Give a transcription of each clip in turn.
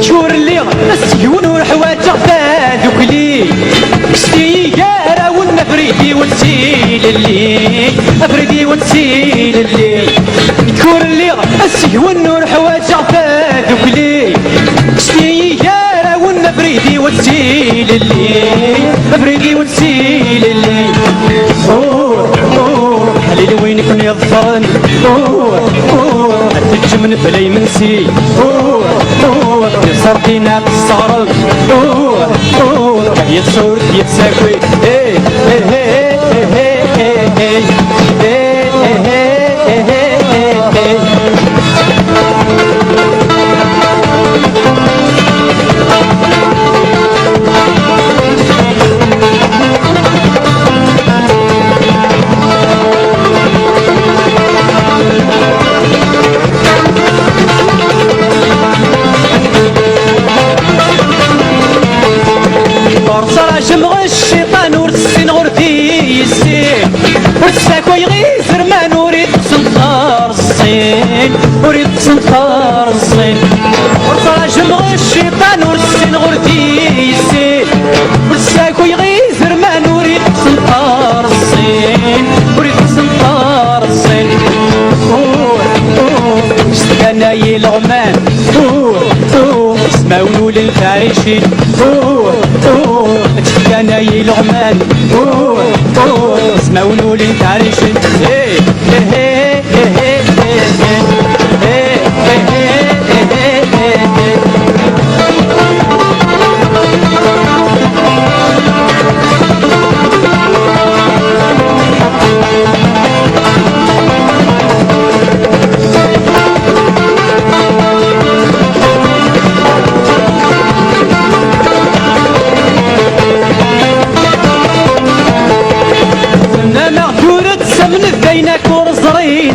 تشور اللي السيون والحواج فادوك لي كشتي يا راون افريدي وتسيل الليل افريدي وتسيل الليل تشور اللي السيون والحواج فادوك لي كشتي يا راون افريدي وتسيل الليل افريدي وتسيل الليل حليل وين كن يظفرني تجمن بلاي منسي صرتينا بالصغرب هي تصور يتساكوي جمغ الشيطان ورسين غرتي يسين ورساكوي غيزر ما نريد سنطار الصين وريد سنطار الصين ورسا جمغ الشيطان ورسين غرتي يسين ورساكوي غيزر ما نريد سنطار الصين وريد سنطار الصين اشتقنا يلغمان اسمعوا للفارشين انا يلغمان اسمعوا لي تعريشين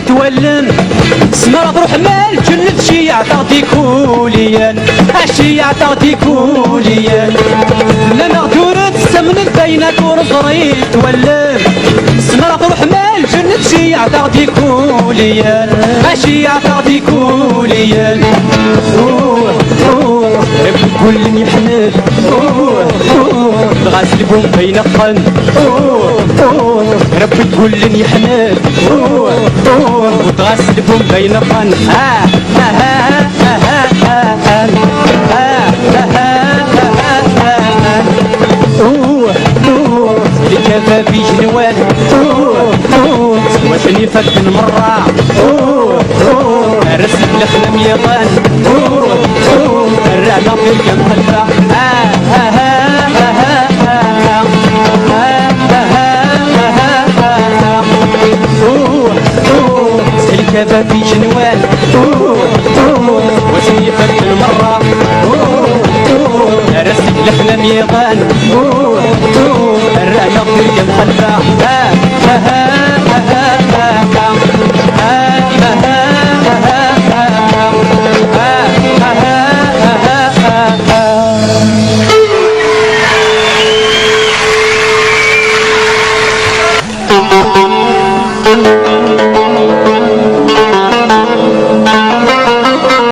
تولم سمرة تروح مال جنة شي عطاتي كوليا اشي عطاتي كوليا لما غدورت سمن بينك ورزري تولم سمرة تروح مال جنة شي عطاتي كوليا اشي عطاتي كوليا كل يحمل غاسل بوم بين القن ربي كل يحمل وتغسل بوم بين القن الكفا في جنوان وشني فد مرة رسل لخلم يضان الرعلة في الجنب خلفة الكفا في جنوان وشني فد مرة رسل لخلم يضان الرعلة في الجنب خلفة